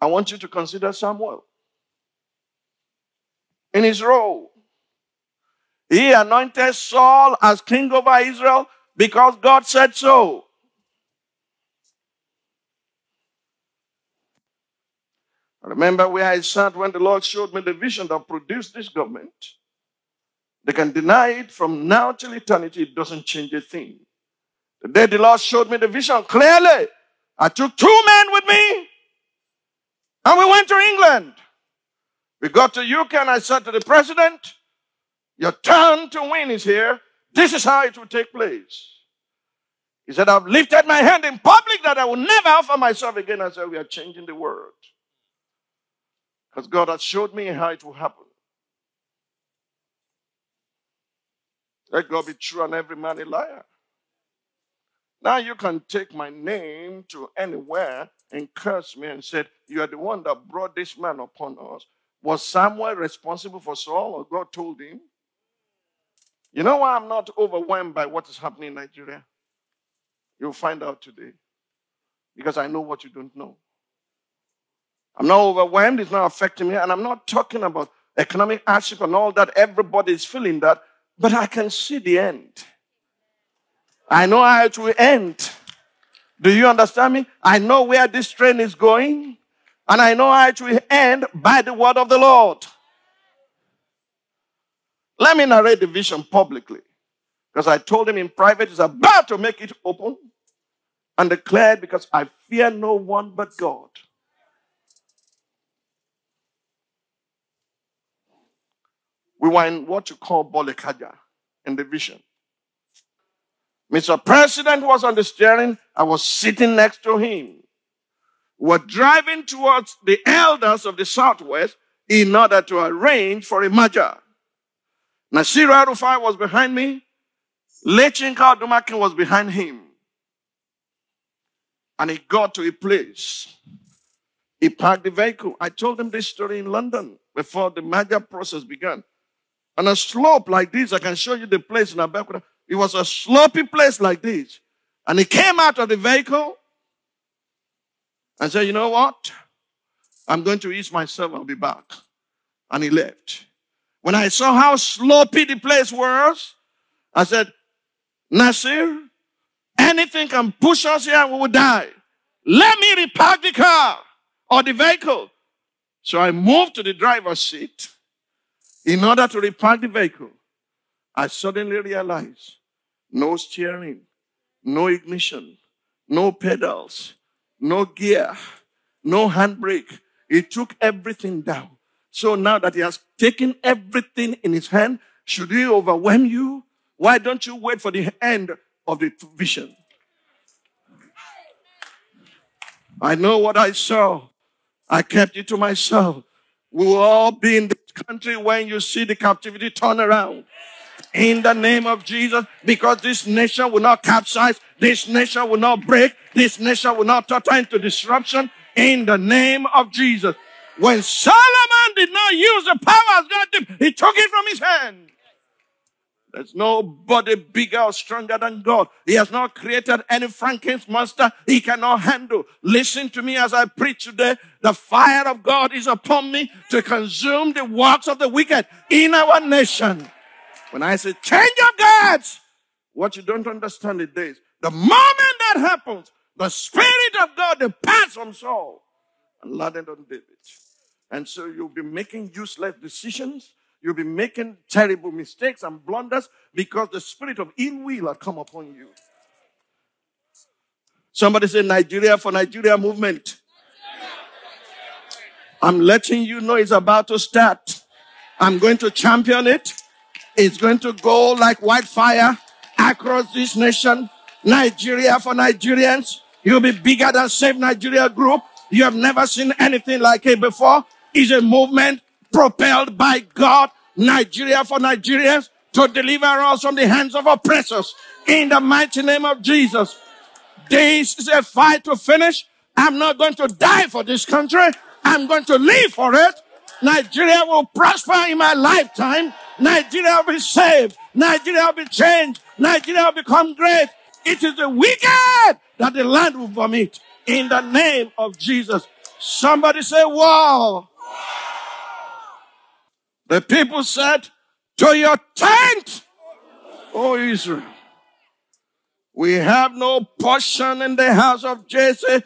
want you to consider Samuel. In his role, he anointed Saul as king over Israel because God said so. I remember where I sat when the Lord showed me the vision that produced this government. They can deny it from now till eternity. It doesn't change a thing. The day the Lord showed me the vision clearly, I took 2 men with me and we went to England. We got to UK and I said to the president, your turn to win is here. This is how it will take place. He said, I've lifted my hand in public that I will never offer myself again. I said, we are changing the world. Because God has showed me how it will happen. Let God be true and every man a liar. Now you can take my name to anywhere and curse me and say, you are the one that brought this man upon us. Was Samuel responsible for Saul or God told him? You know why I'm not overwhelmed by what is happening in Nigeria? You'll find out today. Because I know what you don't know. I'm not overwhelmed. It's not affecting me. And I'm not talking about economic hardship and all that. Everybody is feeling that. But I can see the end. I know how it will end. Do you understand me? I know where this train is going. And I know how it will end by the word of the Lord. Let me narrate the vision publicly. Because I told him in private, he's about to make it open. And declared, because I fear no one but God. We were in what you call Bolekaja in the vision. Mr. President was on the steering. I was sitting next to him. We were driving towards the elders of the Southwest in order to arrange for a merger. Nasir Arufai was behind me. Lechinka Dumakin was behind him. And he got to a place. He parked the vehicle. I told him this story in London before the merger process began. On a slope like this, I can show you the place in Abeokuta. It was a slopey place like this. And he came out of the vehicle and said, you know what? I'm going to ease myself. I'll be back. And he left. When I saw how slopey the place was, I said, Nasir, anything can push us here and we will die. Let me repark the car or the vehicle. So I moved to the driver's seat in order to repark the vehicle. I suddenly realized no steering, no ignition, no pedals, no gear, no handbrake. He took everything down. So now that he has taken everything in his hand, should he overwhelm you? Why don't you wait for the end of the vision? I know what I saw. I kept it to myself. We will all be in this country when you see the captivity turn around. In the name of Jesus, because this nation will not capsize, this nation will not break, this nation will not totter into disruption. In the name of Jesus. When Solomon did not use the power of God, he took it from his hand. There's nobody bigger or stronger than God. He has not created any Frankenstein's monster he cannot handle. Listen to me as I preach today. The fire of God is upon me to consume the works of the wicked in our nation. When I say change of gods, what you don't understand is this. The moment that happens, the Spirit of God departs from Saul and landed on David. And so you'll be making useless decisions. You'll be making terrible mistakes and blunders because the spirit of ill will has come upon you. Somebody say Nigeria for Nigeria movement. I'm letting you know it's about to start. I'm going to champion it. It's going to go like wildfire across this nation. Nigeria for Nigerians. You'll be bigger than Save Nigeria Group. You have never seen anything like it before. It's a movement propelled by God. Nigeria for Nigerians, to deliver us from the hands of oppressors. In the mighty name of Jesus. This is a fight to finish. I'm not going to die for this country. I'm going to live for it. Nigeria will prosper in my lifetime. Nigeria will be saved. Nigeria will be changed. Nigeria will become great. It is the wicked that the land will vomit. In the name of Jesus. Somebody say, wow. The people said, to your tent, O Israel. We have no portion in the house of Jesse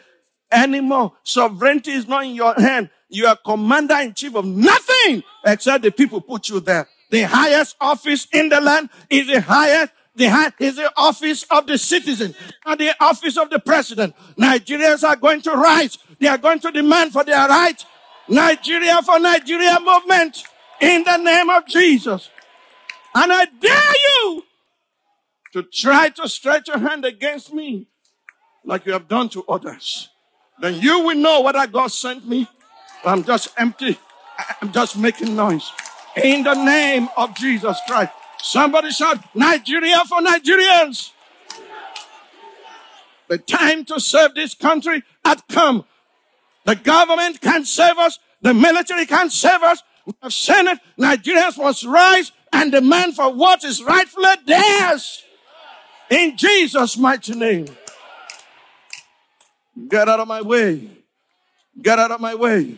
anymore. Sovereignty is not in your hand. You are commander-in-chief of nothing except the people put you there. The highest office in the land is the highest. Is the office of the citizen, not the office of the president. Nigerians are going to rise. They are going to demand for their rights. Nigeria for Nigeria movement in the name of Jesus. And I dare you to try to stretch your hand against me like you have done to others. Then you will know whether God sent me or I'm just empty. I'm just making noise. In the name of Jesus Christ. Somebody shout, Nigeria for Nigerians. The time to save this country had come. The government can't save us. The military can't save us. We have seen it. Nigerians must rise and demand for what is rightfully theirs. In Jesus' mighty name. Get out of my way. Get out of my way.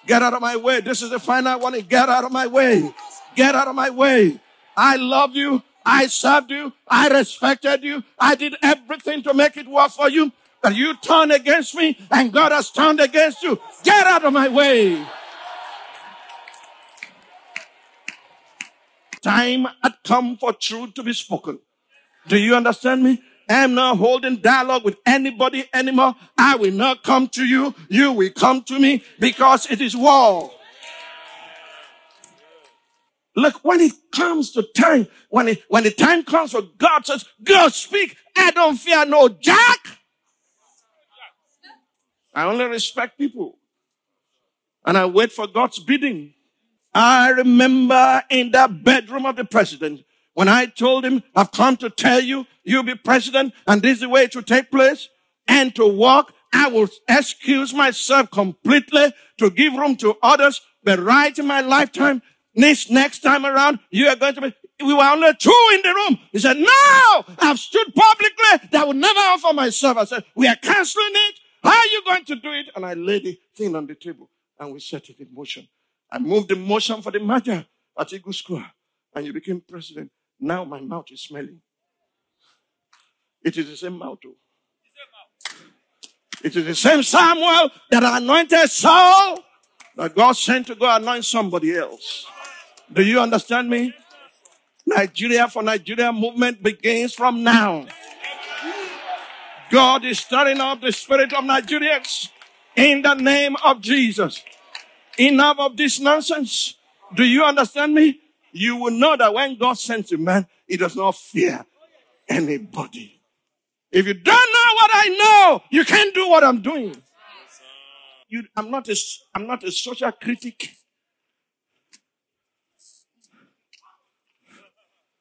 Get out of my way. This is the final warning. Get out of my way. Get out of my way. I love you. I served you. I respected you. I did everything to make it work for you. But you turned against me and God has turned against you. Get out of my way. Time had come for truth to be spoken. Do you understand me? I am not holding dialogue with anybody anymore. I will not come to you. You will come to me because it is war. Look, when it comes to time, when the time comes for God says, go speak, I don't fear no jack. I only respect people. And I wait for God's bidding. I remember in that bedroom of the president, when I told him, I've come to tell you, you'll be president, and this is the way it will take place, and to walk, I will excuse myself completely to give room to others, but right in my lifetime, this next time around, you are going to be, we were only two in the room. He said, no, I've stood publicly that I would never offer myself. I said, we are canceling it. How are you going to do it? And I laid the thing on the table and we set it in motion. I moved the motion for the merger at Eagle Square and you became president. Now my mouth is smelling. It is the same mouth too. It is the same Samuel that anointed Saul that God sent to go anoint somebody else. Do you understand me? Nigeria for Nigeria movement begins from now. God is stirring up the spirit of Nigerians in the name of Jesus. Enough of this nonsense. Do you understand me? You will know that when God sends a man, he does not fear anybody. If you don't know what I know, you can't do what I'm doing. I'm not a social critic.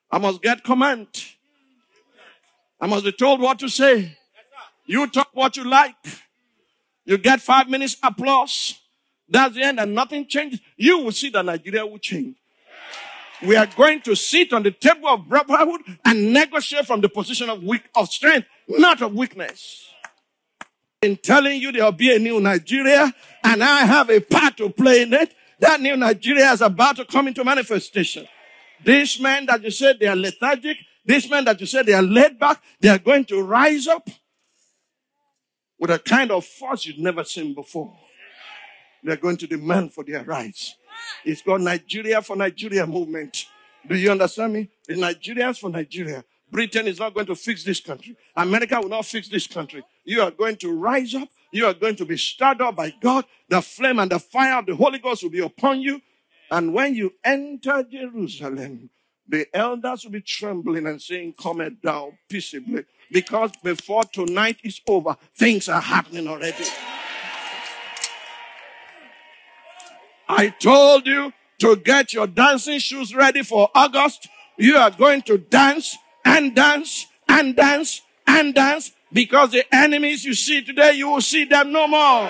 I must get command. I must be told what to say. You talk what you like. You get 5 minutes applause. That's the end and nothing changes. You will see that Nigeria will change. We are going to sit on the table of brotherhood and negotiate from the position of strength, not of weakness. In telling you there will be a new Nigeria and I have a part to play in it, that new Nigeria is about to come into manifestation. These men that you said they are lethargic, these men that you said they are laid back, they are going to rise up with a kind of force you've never seen before. They're going to demand for their rights. It's called Nigeria for Nigeria movement. Do you understand me? The Nigerians for Nigeria. Britain is not going to fix this country. America will not fix this country. You are going to rise up. You are going to be stirred up by God. The flame and the fire of the Holy Ghost will be upon you. And when you enter Jerusalem, the elders will be trembling and saying, come down peaceably. Because before tonight is over, things are happening already. I told you to get your dancing shoes ready for August. You are going to dance and dance and dance and dance because the enemies you see today, you will see them no more.